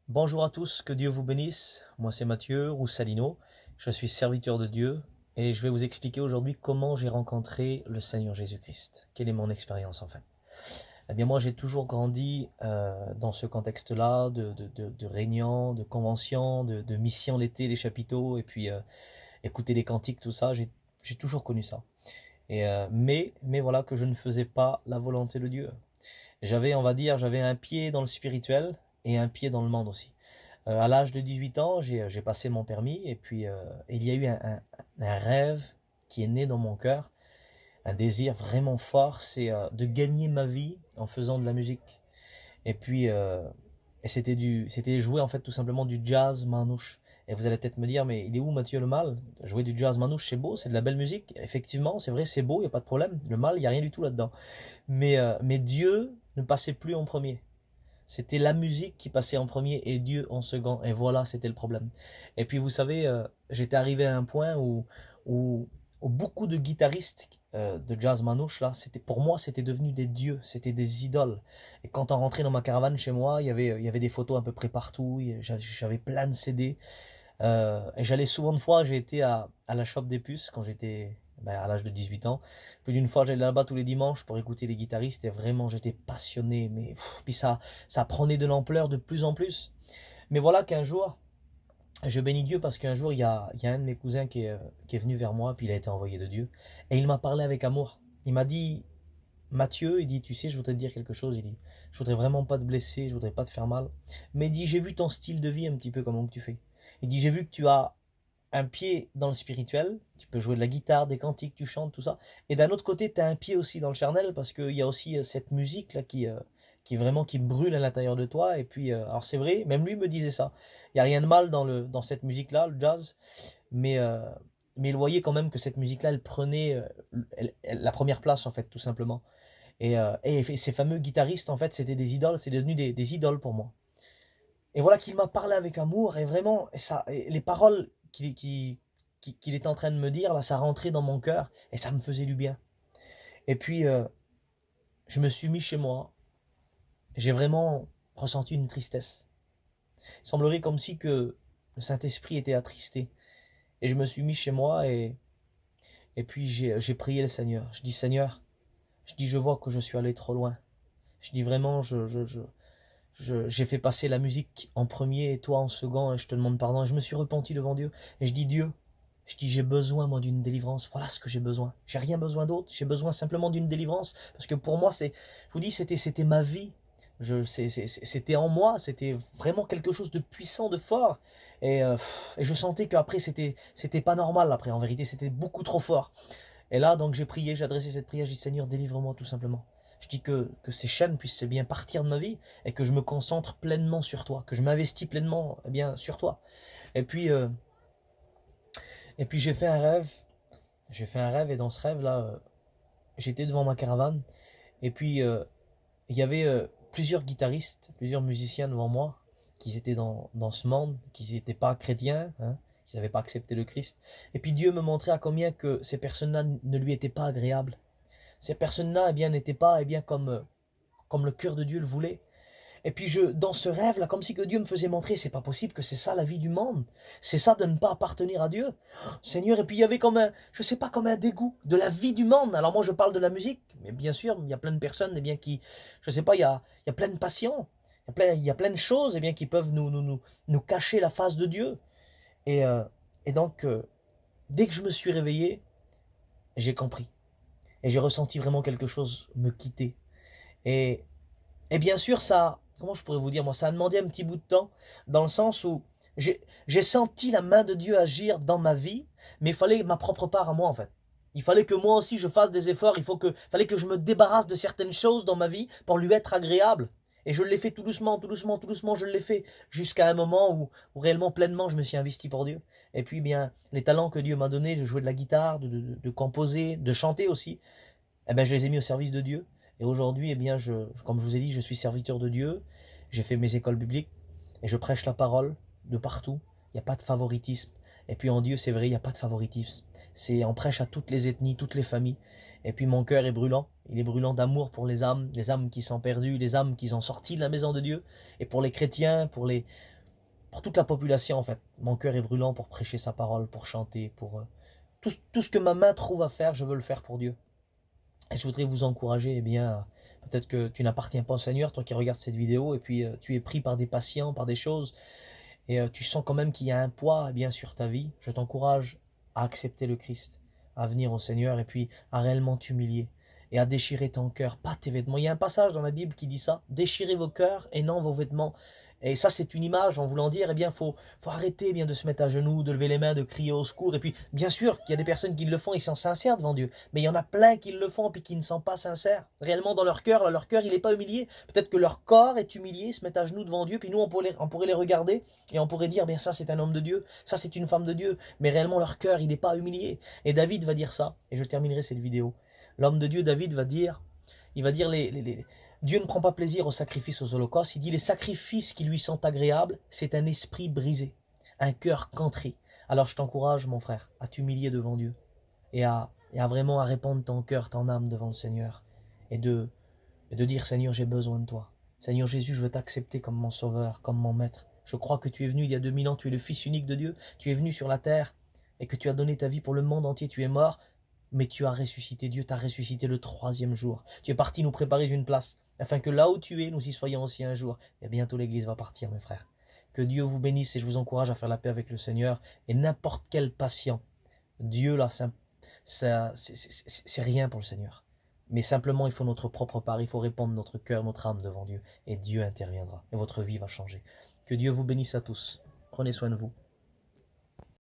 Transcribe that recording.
Bonjour à tous, que Dieu vous bénisse. Moi c'est Mathieu Roussalino, je suis serviteur de Dieu et je vais vous expliquer aujourd'hui comment j'ai rencontré le Seigneur Jésus-Christ. Quelle est mon expérience en fait? Eh bien moi j'ai toujours grandi dans ce contexte-là de réunions, de conventions, de missions l'été, les chapiteaux et puis écouter des cantiques, tout ça, j'ai toujours connu ça. Mais voilà que je ne faisais pas la volonté de Dieu. J'avais, on va dire, j'avais un pied dans le spirituel et un pied dans le monde aussi. À l'âge de 18 ans, j'ai passé mon permis et puis il y a eu un rêve qui est né dans mon cœur, un désir vraiment fort, c'est de gagner ma vie en faisant de la musique. Et puis, c'était jouer en fait tout simplement du jazz manouche. Et vous allez peut-être me dire, mais il est où Mathieu le mal? Jouer du jazz manouche, c'est beau, c'est de la belle musique. Effectivement, c'est vrai, c'est beau, il n'y a pas de problème. Le mal, il n'y a rien du tout là-dedans. Mais Dieu ne passait plus en premier. C'était la musique qui passait en premier et Dieu en second. Et voilà, c'était le problème. Et puis vous savez, j'étais arrivé à un point où, où beaucoup de guitaristes de jazz manouche, là, pour moi, c'était devenu des dieux, c'était des idoles. Et quand on rentrait dans ma caravane chez moi, il y avait des photos à peu près partout, j'avais plein de CD. Et j'allais souvent de fois, j'ai été à la Shop des Puces quand j'étais à l'âge de 18 ans. Plus d'une fois, j'allais là-bas tous les dimanches pour écouter les guitaristes et vraiment, j'étais passionné. Mais puis ça prenait de l'ampleur de plus en plus. Mais voilà qu'un jour, je bénis Dieu parce qu'un jour, il y a un de mes cousins qui est venu vers moi, puis il a été envoyé de Dieu. Et il m'a parlé avec amour. Il m'a dit, Mathieu, il dit, tu sais, je voudrais te dire quelque chose. Il dit, je voudrais vraiment pas te blesser, je voudrais pas te faire mal. Mais il dit, j'ai vu ton style de vie un petit peu comment que tu fais. Il dit, j'ai vu que tu as un pied dans le spirituel, tu peux jouer de la guitare, des cantiques, tu chantes, tout ça. Et d'un autre côté, tu as un pied aussi dans le charnel, parce qu'il y a aussi cette musique là qui vraiment qui brûle à l'intérieur de toi. Et puis, alors c'est vrai, même lui me disait ça. Il n'y a rien de mal dans cette musique-là, le jazz, mais, euh, mais il voyait quand même que cette musique-là, elle prenait la première place, en fait, tout simplement. Et ces fameux guitaristes, en fait, c'était des idoles, c'est devenu des idoles pour moi. Et voilà qu'il m'a parlé avec amour et vraiment, et les paroles qu'il était en train de me dire, là, ça rentrait dans mon cœur et ça me faisait du bien. Et puis, je me suis mis chez moi. J'ai vraiment ressenti une tristesse. Il semblerait comme si que le Saint-Esprit était attristé. Et je me suis mis chez moi et puis j'ai prié le Seigneur. Je dis, Seigneur, je vois que je suis allé trop loin. Je dis vraiment, j'ai fait passer la musique en premier et toi en second et je te demande pardon. Et je me suis repenti devant Dieu et je dis Dieu, je dis j'ai besoin moi d'une délivrance. Voilà ce que j'ai besoin. J'ai rien besoin d'autre. J'ai besoin simplement d'une délivrance parce que pour moi je vous dis c'était ma vie. C'était en moi. C'était vraiment quelque chose de puissant, de fort. Et je sentais qu'après c'était pas normal. Après en vérité c'était beaucoup trop fort. Et là, donc j'ai prié, j'ai adressé cette prière, j'ai dit Seigneur, délivre-moi tout simplement. Je dis que ces chaînes puissent bien partir de ma vie et que je me concentre pleinement sur toi, que je m'investis pleinement bien sur toi. Et puis, euh, et puis j'ai fait un rêve, et dans ce rêve-là, j'étais devant ma caravane et puis il y avait plusieurs guitaristes, plusieurs musiciens devant moi qui étaient dans ce monde, qui n'étaient pas chrétiens, hein, qui n'avaient pas accepté le Christ. Et puis Dieu me montrait à combien que ces personnes-là ne lui étaient pas agréables. Ces personnes-là, eh bien, n'étaient pas, eh bien, comme le cœur de Dieu le voulait. Et puis dans ce rêve-là, comme si que Dieu me faisait montrer, c'est pas possible que c'est ça la vie du monde. C'est ça de ne pas appartenir à Dieu. Seigneur, et puis il y avait comme je sais pas, comme un dégoût de la vie du monde. Alors moi je parle de la musique, mais bien sûr, il y a plein de personnes, eh bien, je sais pas, il y a plein de passions, il y a plein de choses, eh bien, qui peuvent nous cacher la face de Dieu. Et, euh, et donc, dès que je me suis réveillé, j'ai compris. Et j'ai ressenti vraiment quelque chose me quitter. Et, et bien sûr, comment je pourrais vous dire, moi, ça a demandé un petit bout de temps, dans le sens où j'ai senti la main de Dieu agir dans ma vie, mais il fallait ma propre part à moi, en fait. Il fallait que moi aussi je fasse des efforts, fallait que je me débarrasse de certaines choses dans ma vie pour lui être agréable. Et je l'ai fait tout doucement, tout doucement, tout doucement, je l'ai fait jusqu'à un moment où réellement, pleinement, je me suis investi pour Dieu. Et puis, bien, les talents que Dieu m'a donnés, de jouer de la guitare, de composer, de chanter aussi, eh ben, je les ai mis au service de Dieu. Et aujourd'hui, eh bien, comme je vous ai dit, je suis serviteur de Dieu. J'ai fait mes écoles bibliques et je prêche la parole de partout. Il n'y a pas de favoritisme. Et puis en Dieu, c'est vrai, il n'y a pas de favoritisme. On prêche à toutes les ethnies, toutes les familles. Et puis mon cœur est brûlant. Il est brûlant d'amour pour les âmes qui sont perdues, les âmes qui sont sorties de la maison de Dieu. Et pour les chrétiens, pour toute la population en fait. Mon cœur est brûlant pour prêcher sa parole, pour chanter, pour tout ce que ma main trouve à faire, je veux le faire pour Dieu. Et je voudrais vous encourager, eh bien, peut-être que tu n'appartiens pas au Seigneur, toi qui regardes cette vidéo, et puis tu es pris par des patients, par des choses, et tu sens quand même qu'il y a un poids, eh bien, sur ta vie. Je t'encourage à accepter le Christ, à venir au Seigneur, et puis à réellement t'humilier, et à déchirer ton cœur, pas tes vêtements. Il y a un passage dans la Bible qui dit ça, déchirez vos cœurs et non vos vêtements. Et ça, c'est une image en voulant dire, eh bien, faut arrêter eh bien de se mettre à genoux, de lever les mains, de crier au secours. Et puis, bien sûr, qu'il y a des personnes qui le font, ils sont sincères devant Dieu. Mais il y en a plein qui le font, puis qui ne sont pas sincères. Réellement, dans leur cœur, il n'est pas humilié. Peut-être que leur corps est humilié, ils se mettent à genoux devant Dieu, puis nous, on pourrait les regarder, et on pourrait dire, bien, ça, c'est un homme de Dieu, ça, c'est une femme de Dieu. Mais réellement, leur cœur, il n'est pas humilié. Et David va dire ça, et je terminerai cette vidéo. L'homme de Dieu, David, il va dire Dieu ne prend pas plaisir aux sacrifices, aux holocaustes. Il dit les sacrifices qui lui sont agréables, c'est un esprit brisé, un cœur contrit. Alors je t'encourage, mon frère, à t'humilier devant Dieu et à vraiment à répandre ton cœur, ton âme devant le Seigneur et de dire Seigneur, j'ai besoin de toi. Seigneur Jésus, je veux t'accepter comme mon sauveur, comme mon maître. Je crois que tu es venu il y a 2000 ans, tu es le Fils unique de Dieu, tu es venu sur la terre et que tu as donné ta vie pour le monde entier, tu es mort, mais tu as ressuscité. Dieu t'a ressuscité le 3e jour. Tu es parti nous préparer une place afin que là où tu es, nous y soyons aussi un jour. Et bientôt l'Église va partir, mes frères. Que Dieu vous bénisse et je vous encourage à faire la paix avec le Seigneur. Et n'importe quel patient, Dieu là, c'est rien pour le Seigneur. Mais simplement, il faut notre propre part, il faut répandre notre cœur, notre âme devant Dieu. Et Dieu interviendra. Et votre vie va changer. Que Dieu vous bénisse à tous. Prenez soin de vous.